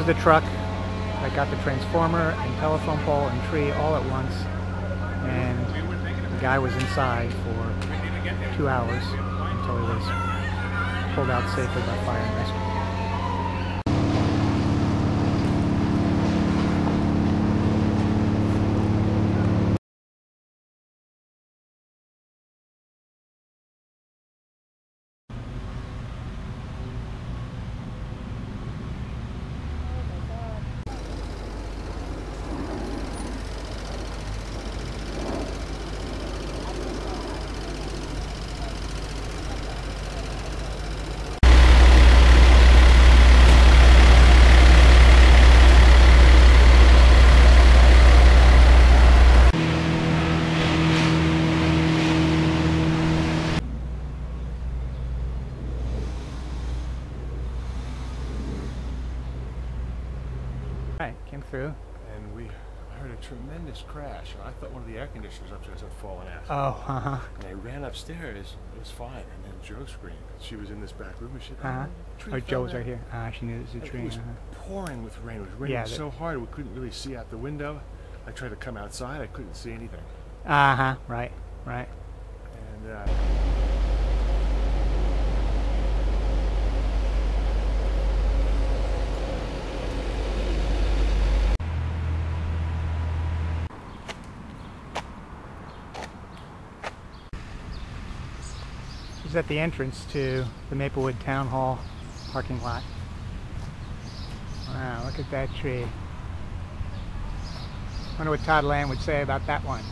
is the truck that got the transformer and telephone pole and tree all at once, and the guy was inside for 2 hours until he was pulled out safely by fire and rescue. Right, came through. And we heard a tremendous crash. I thought one of the air conditioners upstairs had fallen out. Oh, And I ran upstairs. It was fine. And then Joe screamed. She was in this back room and she Oh, Joe was right here. She knew it was a tree. It was pouring with rain. It was raining so hard we couldn't really see out the window. I tried to come outside. I couldn't see anything. Right. And This is at the entrance to the Maplewood Town Hall parking lot. Wow, look at that tree. Wonder what Todd Land would say about that one.